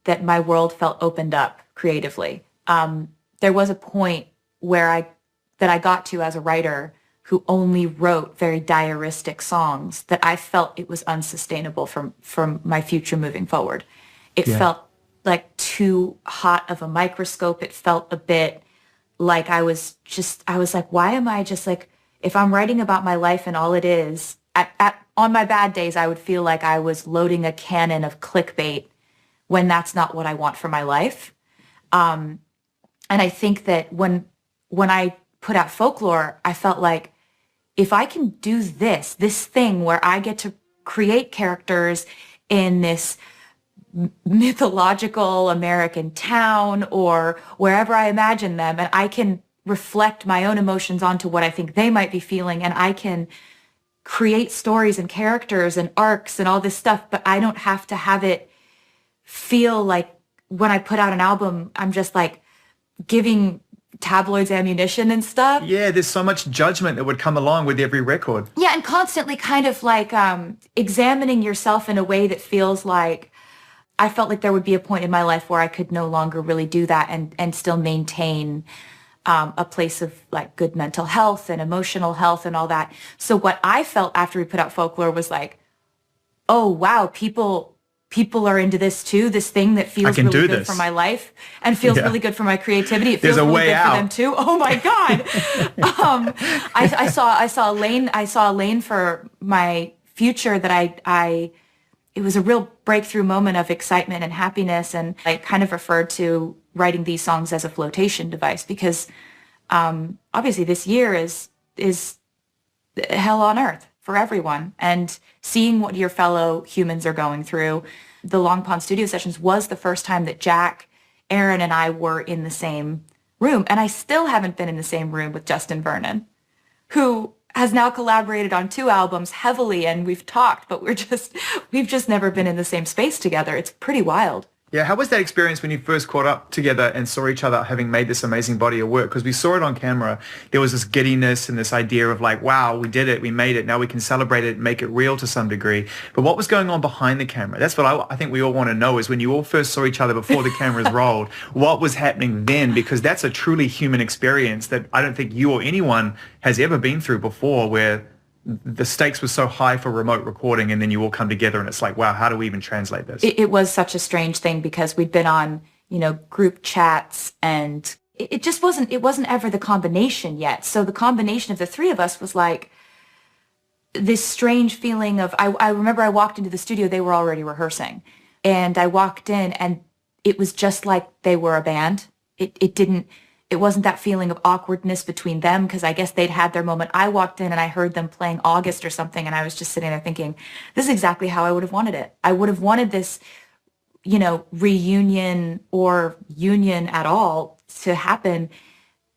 that my world felt opened up creatively. There was a point where I got to as a writer who only wrote very diaristic songs that I felt it was unsustainable from my future moving forward. It Yeah. felt like too hot of a microscope. It felt a bit like I was like, why am I just like, if I'm writing about my life and all it is, on my bad days, I would feel like I was loading a cannon of clickbait when that's not what I want for my life. And I think that when I put out Folklore, I felt like if I can do this thing where I get to create characters in this mythological American town or wherever I imagine them, and I can reflect my own emotions onto what I think they might be feeling, and I can create stories and characters and arcs and all this stuff, but I don't have to have it feel like when I put out an album, I'm just like giving tabloids ammunition and stuff. Yeah, there's so much judgment that would come along with every record. Yeah, and constantly kind of like examining yourself in a way that feels like I felt like there would be a point in my life where I could no longer really do that and still maintain a place of like good mental health and emotional health and all that. So what I felt after we put out Folklore was like, oh, wow, people are into this too, this thing that feels can really do good this for my life and feels Yeah. really good for my creativity. It There's feels a really way good out. for them too. Oh my God. I saw a lane for my future that it was a real breakthrough moment of excitement and happiness. And I kind of referred to writing these songs as a flotation device because obviously this year is hell on earth for everyone. And seeing what your fellow humans are going through, the Long Pond studio sessions was the first time that Jack, Aaron, and I were in the same room. And I still haven't been in the same room with Justin Vernon, who has now collaborated on 2 albums heavily, and we've talked, but we've just never been in the same space together. It's pretty wild. Yeah, how was that experience when you first caught up together and saw each other having made this amazing body of work? Because we saw it on camera. There was this giddiness and this idea of like, wow, we did it, we made it, now we can celebrate it, make it real to some degree. But what was going on behind the camera? That's what I think we all want to know is when you all first saw each other before the cameras rolled, what was happening then? Because that's a truly human experience that I don't think you or anyone has ever been through before, where the stakes were so high for remote recording and then you all come together and it's like, wow, how do we even translate this? It was such a strange thing because we'd been on, group chats and it just wasn't ever the combination yet. So the combination of the 3 of us was like this strange feeling of, I remember I walked into the studio, they were already rehearsing and I walked in and it was just like they were a band. It wasn't that feeling of awkwardness between them because I guess they'd had their moment. I walked in and I heard them playing August or something and I was just sitting there thinking, this is exactly how I would have wanted it. I would have wanted this, reunion or union at all to happen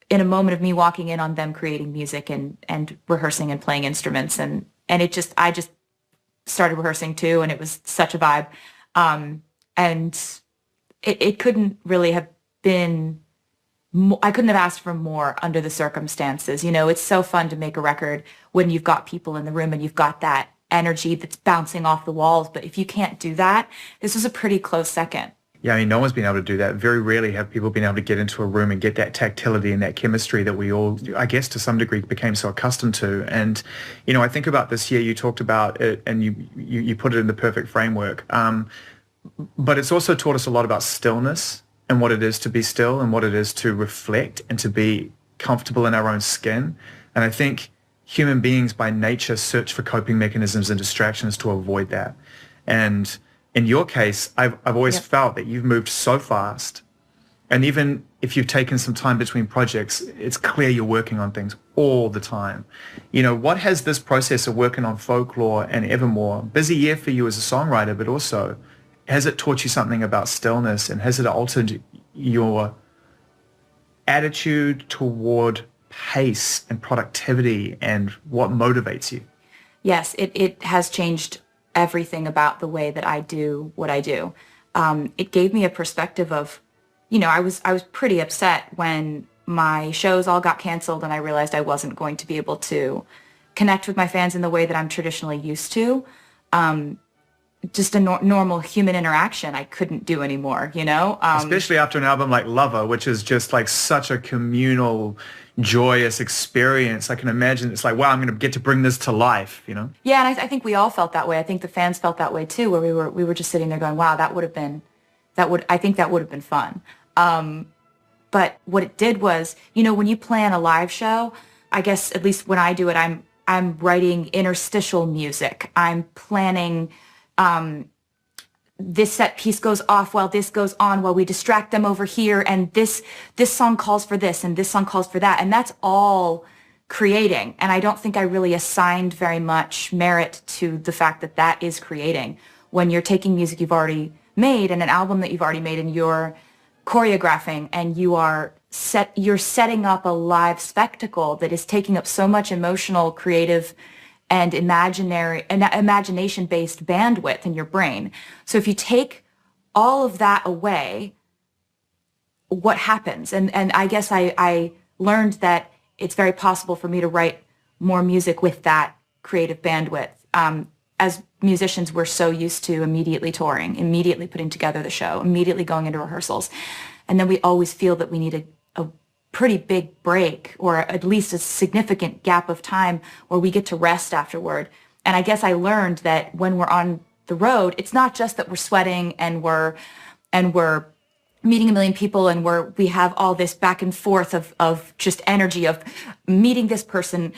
in a moment of me walking in on them creating music and rehearsing and playing instruments. And I just started rehearsing too and it was such a vibe. And it couldn't really have been I couldn't have asked for more under the circumstances. It's so fun to make a record when you've got people in the room and you've got that energy that's bouncing off the walls. But if you can't do that, this was a pretty close second. Yeah, I mean, no one's been able to do that. Very rarely have people been able to get into a room and get that tactility and that chemistry that we all, I guess, to some degree became so accustomed to. And, I think about this year, you talked about it and you put it in the perfect framework. But it's also taught us a lot about stillness and what it is to be still and what it is to reflect and to be comfortable in our own skin. And I think human beings by nature search for coping mechanisms and distractions to avoid that. And in your case, I've always felt that you've moved so fast. And even if you've taken some time between projects, it's clear you're working on things all the time. What has this process of working on Folklore and Evermore, busy year for you as a songwriter, but also has it taught you something about stillness and has it altered your attitude toward pace and productivity and what motivates you? Yes, it has changed everything about the way that I do what I do. It gave me a perspective of, I was pretty upset when my shows all got canceled and I realized I wasn't going to be able to connect with my fans in the way that I'm traditionally used to. just a normal human interaction I couldn't do anymore, you know? Especially after an album like Lover, which is just like such a communal, joyous experience. I can imagine it's like, wow, I'm going to get to bring this to life, you know? Yeah, and I think we all felt that way. I think the fans felt that way too, where we were just sitting there going, wow, I think that would have been fun. But what it did was, you know, when you plan a live show, I guess at least when I do it, I'm writing interstitial music. I'm planning this set piece goes off while this goes on, while we distract them over here, and this song calls for this and this song calls for that, and that's all creating. And I don't think I really assigned very much merit to the fact that that is creating when you're taking music you've already made and an album that you've already made, and you're choreographing and you're setting up a live spectacle that is taking up so much emotional, creative, and imagination-based bandwidth in your brain. So if you take all of that away, what happens? And I guess I learned that it's very possible for me to write more music with that creative bandwidth. As musicians, we're so used to immediately touring, immediately putting together the show, immediately going into rehearsals. And then we always feel that we need a pretty big break, or at least a significant gap of time where we get to rest afterward. And I guess I learned that when we're on the road, it's not just that we're sweating and we're meeting a million people and we have all this back and forth of just energy of meeting this person,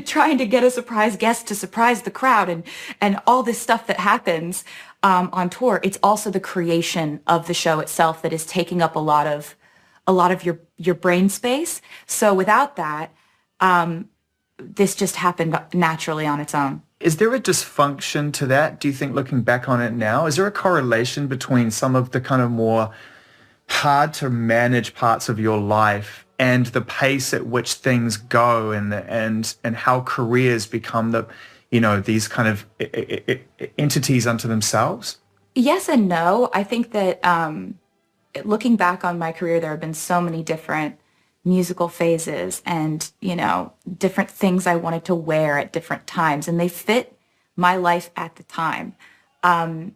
trying to get a surprise guest to surprise the crowd, and all this stuff that happens on tour. It's also the creation of the show itself that is taking up a lot of your brain space. So without that, this just happened naturally on its own. Is there a dysfunction to that, do you think, looking back on it now? Is there a correlation between some of the kind of more hard to manage parts of your life and the pace at which things go, and how careers become these kind of entities unto themselves? Yes and no. I think that looking back on my career, there have been so many different musical phases and, you know, different things I wanted to wear at different times, and they fit my life at the time. And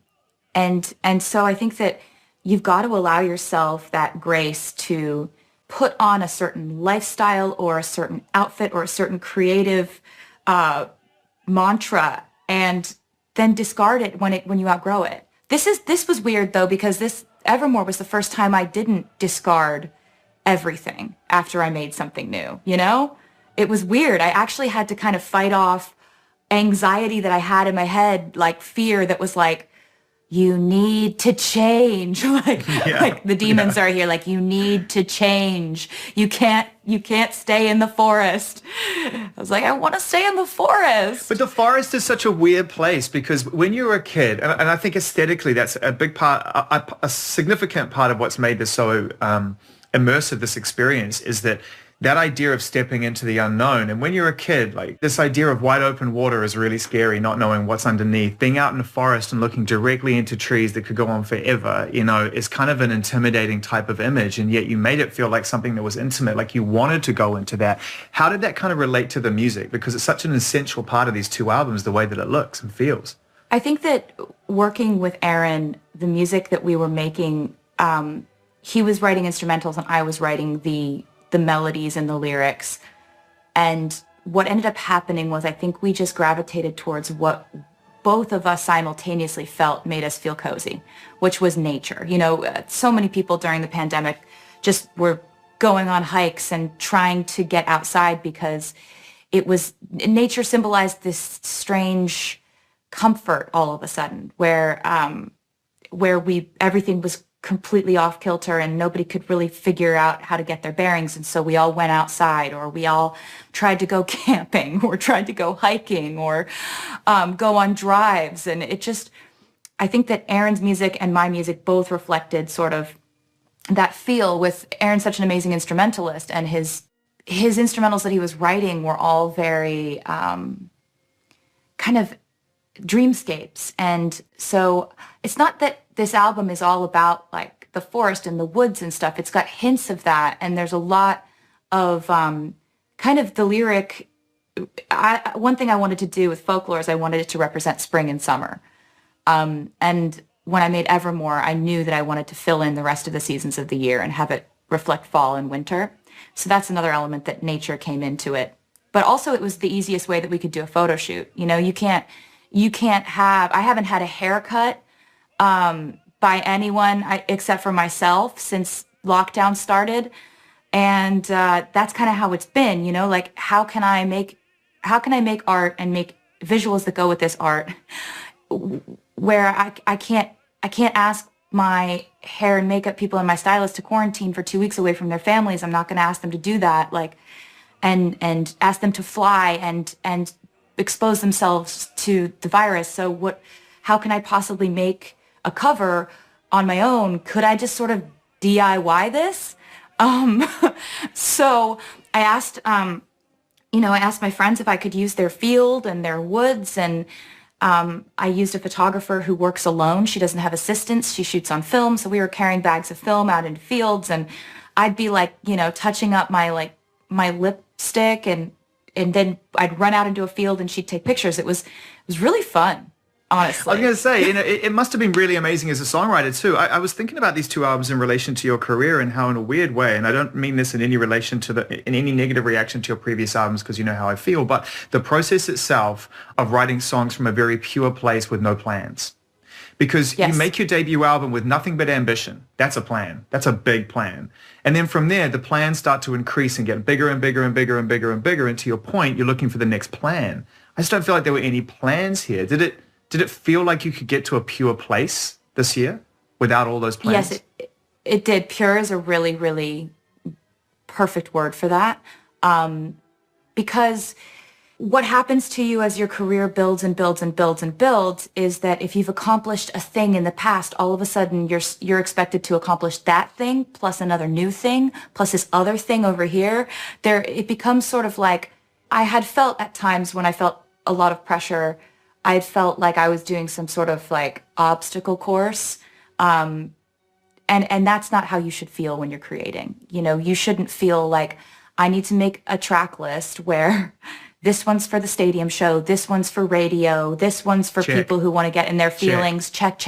so I think that you've got to allow yourself that grace to put on a certain lifestyle or a certain outfit or a certain creative mantra, and then discard it when you outgrow it. This was weird though, because this Evermore was the first time I didn't discard everything after I made something new, you know? It was weird. I actually had to kind of fight off anxiety that I had in my head, like fear that was like, you need to change. Like the demons are here, like, you need to change. You can't stay in the forest. I was like, I want to stay in the forest. But the forest is such a weird place, because when you're a kid, and I think aesthetically that's a big part, a significant part of what's made this so immersive, this experience, is that idea of stepping into the unknown. And when you're a kid, like, this idea of wide open water is really scary, not knowing what's underneath. Being out in the forest and looking directly into trees that could go on forever, you know, is kind of an intimidating type of image. And yet you made it feel like something that was intimate, like you wanted to go into that. How did that kind of relate to the music? Because it's such an essential part of these two albums, the way that it looks and feels. I think that working with Aaron, the music that we were making, he was writing instrumentals and I was writing the melodies and the lyrics. And what ended up happening was, I think we just gravitated towards what both of us simultaneously felt made us feel cozy, which was nature. You know, so many people during the pandemic just were going on hikes and trying to get outside because nature symbolized this strange comfort all of a sudden, where everything was completely off kilter and nobody could really figure out how to get their bearings. And so we all went outside, or we all tried to go camping, or tried to go hiking, or go on drives. And I think that Aaron's music and my music both reflected sort of that feel, with Aaron such an amazing instrumentalist, and his instrumentals that he was writing were all very kind of dreamscapes. And so it's not that this album is all about like the forest and the woods and stuff. It's got hints of that, and there's a lot of kind of the lyric. One thing I wanted to do with Folklore is I wanted it to represent spring and summer. And when I made Evermore, I knew that I wanted to fill in the rest of the seasons of the year and have it reflect fall and winter. So that's another element that nature came into it. But also it was the easiest way that we could do a photo shoot. You know, you can't have, I haven't had a haircut by anyone except for myself since lockdown started. And that's kind of how it's been, you know, like how can I make art and make visuals that go with this art where I can't ask my hair and makeup people and my stylist to quarantine for 2 weeks away from their families. I'm not going to ask them to do that, like, and ask them to fly and expose themselves to the virus. So how can I possibly make a cover on my own? Could I just sort of DIY this? So I asked, I asked my friends if I could use their field and their woods, and I used a photographer who works alone. She doesn't have assistants. She shoots on film. So we were carrying bags of film out into fields, and I'd be like, touching up my lipstick, and then I'd run out into a field and she'd take pictures. It was really fun, honestly. I was going to say, it must have been really amazing as a songwriter too. I was thinking about these two albums in relation to your career and how in a weird way, and I don't mean this in any relation to in any negative reaction to your previous albums because you know how I feel, but the process itself of writing songs from a very pure place with no plans. Because yes. You make your debut album with nothing but ambition. That's a plan. That's a big plan. And then from there, the plans start to increase and get bigger and bigger and bigger and bigger and bigger. And to your point, you're looking for the next plan. I just don't feel like there were any plans here. Did it feel like you could get to a pure place this year without all those plans? Yes, it did. Pure is a really, really perfect word for that. Because what happens to you as your career builds and builds and builds and builds is that if you've accomplished a thing in the past, all of a sudden you're expected to accomplish that thing plus another new thing plus this other thing over here. It becomes sort of like, I had felt at times when I felt a lot of pressure, I had felt like I was doing some sort of like obstacle course. And that's not how you should feel when you're creating. You shouldn't feel like I need to make a track list where this one's for the stadium show, this one's for radio, this one's for check. People who want to get in their feelings, check.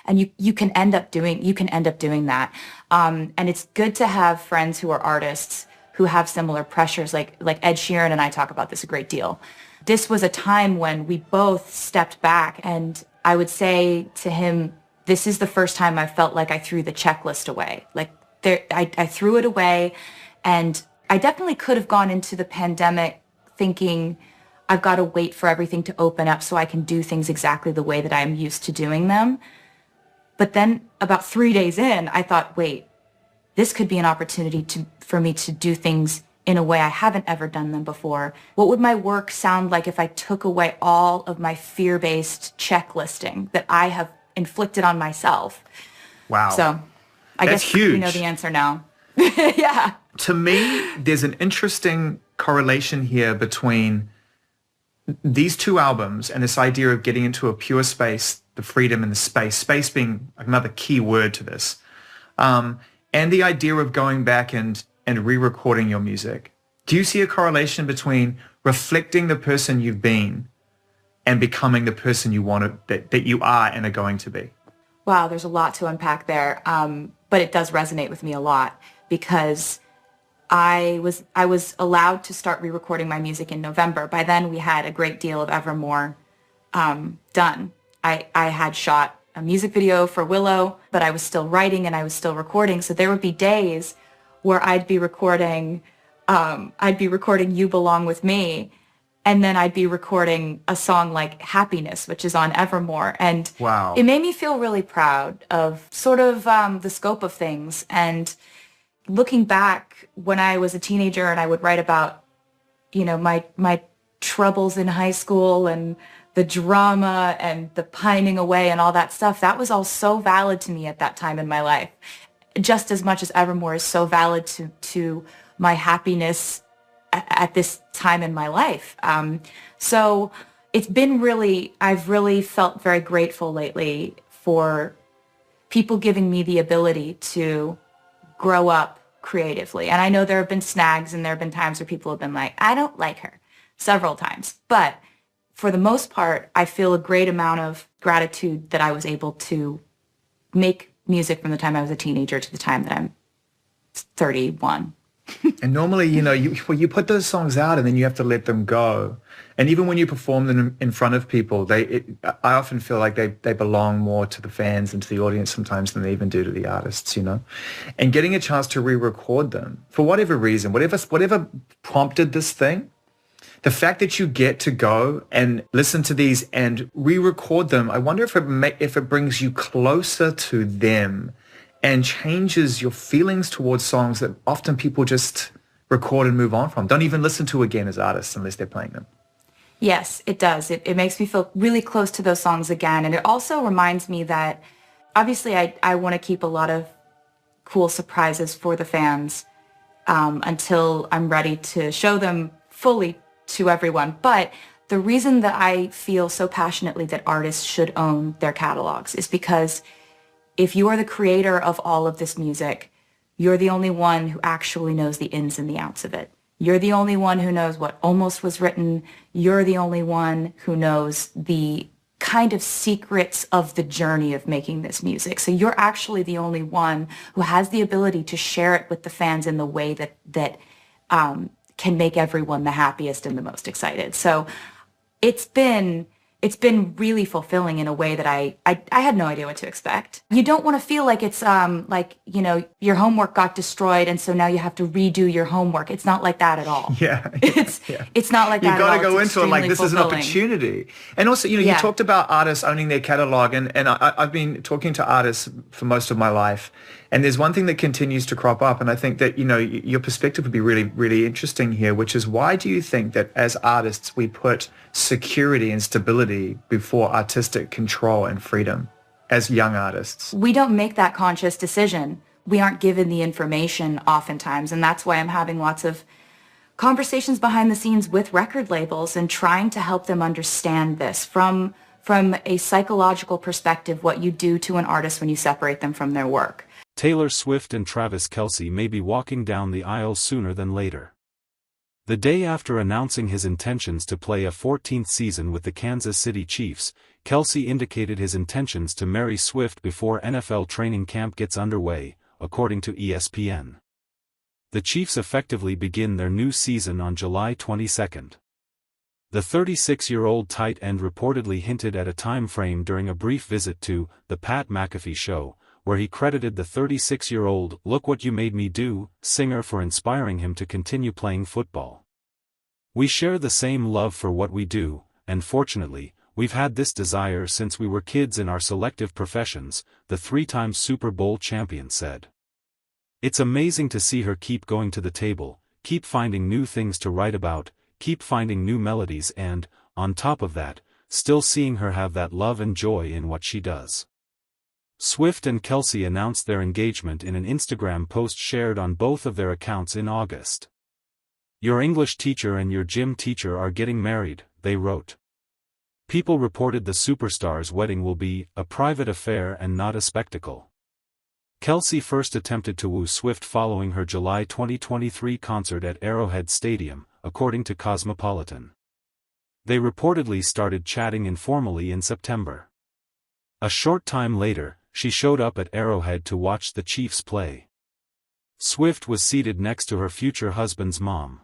And you can end up doing that. And it's good to have friends who are artists who have similar pressures, like Ed Sheeran and I talk about this a great deal. This was a time when we both stepped back, and I would say to him, this is the first time I felt like I threw the checklist away. Like I threw it away, and I definitely could have gone into the pandemic thinking I've got to wait for everything to open up so I can do things exactly the way that I'm used to doing them. But then about 3 days in, I thought, wait, this could be an opportunity for me to do things in a way I haven't ever done them before. What would my work sound like if I took away all of my fear-based checklisting that I have inflicted on myself? Wow. So I That's guess huge. you know the answer now. Yeah. To me, there's an interesting correlation here between these two albums and this idea of getting into a pure space, the freedom and the space being another key word to this, and the idea of going back and re-recording your music. Do you see a correlation between reflecting the person you've been and becoming the person you want that you are and are going to be? Wow, there's a lot to unpack there, but it does resonate with me a lot because I was allowed to start re-recording my music in November. By then, we had a great deal of Evermore done. I had shot a music video for Willow, but I was still writing and I was still recording. So there would be days where I'd be recording You Belong With Me, and then I'd be recording a song like Happiness, which is on Evermore. And wow. It made me feel really proud of sort of the scope of things. And looking back when I was a teenager and I would write about, my troubles in high school and the drama and the pining away and all that stuff, that was all so valid to me at that time in my life. Just as much as Evermore is so valid to my happiness at this time in my life. So it's been I've really felt very grateful lately for people giving me the ability to grow up creatively. And I know there have been snags and there have been times where people have been like, I don't like her, several times. But for the most part, I feel a great amount of gratitude that I was able to make music from the time I was a teenager to the time that I'm 31. And normally, you put those songs out and then you have to let them go. And even when you perform them in front of people, I often feel like they belong more to the fans and to the audience sometimes than they even do to the artists, And getting a chance to re-record them for whatever reason, whatever prompted this thing, the fact that you get to go and listen to these and re-record them, I wonder if it brings you closer to them and changes your feelings towards songs that often people just record and move on from. Don't even listen to again as artists unless they're playing them. Yes, it does. It makes me feel really close to those songs again. And it also reminds me that obviously I want to keep a lot of cool surprises for the fans until I'm ready to show them fully to everyone. But the reason that I feel so passionately that artists should own their catalogs is because if you are the creator of all of this music, you're the only one who actually knows the ins and the outs of it. You're the only one who knows what almost was written. You're the only one who knows the kind of secrets of the journey of making this music. So you're actually the only one who has the ability to share it with the fans in the way that can make everyone the happiest and the most excited. So it's been really fulfilling in a way that I had no idea what to expect. You don't want to feel like it's your homework got destroyed and so now you have to redo your homework. It's not like that at all. Yeah. It's not like that at all. You've got to go into it like this is an opportunity. And also, you talked about artists owning their catalog and I've been talking to artists for most of my life. And there's one thing that continues to crop up, and I think that, your perspective would be really, really interesting here, which is why do you think that as artists we put security and stability before artistic control and freedom as young artists? We don't make that conscious decision. We aren't given the information oftentimes, and that's why I'm having lots of conversations behind the scenes with record labels and trying to help them understand this from a psychological perspective, what you do to an artist when you separate them from their work. Taylor Swift and Travis Kelce may be walking down the aisle sooner than later. The day after announcing his intentions to play a 14th season with the Kansas City Chiefs, Kelce indicated his intentions to marry Swift before NFL training camp gets underway, according to ESPN. The Chiefs effectively begin their new season on July 22. The 36-year-old tight end reportedly hinted at a time frame during a brief visit to The Pat McAfee Show, where he credited the 36-year-old "Look What You Made Me Do" singer for inspiring him to continue playing football. "We share the same love for what we do, and fortunately, we've had this desire since we were kids in our selective professions," the three-time Super Bowl champion said. "It's amazing to see her keep going to the table, keep finding new things to write about, keep finding new melodies and, on top of that, still seeing her have that love and joy in what she does." Swift and Kelce announced their engagement in an Instagram post shared on both of their accounts in August. "Your English teacher and your gym teacher are getting married," they wrote. People reported the superstars' wedding will be a private affair and not a spectacle. Kelce first attempted to woo Swift following her July 2023 concert at Arrowhead Stadium, according to Cosmopolitan. They reportedly started chatting informally in September. A short time later, she showed up at Arrowhead to watch the Chiefs play. Swift was seated next to her future husband's mom.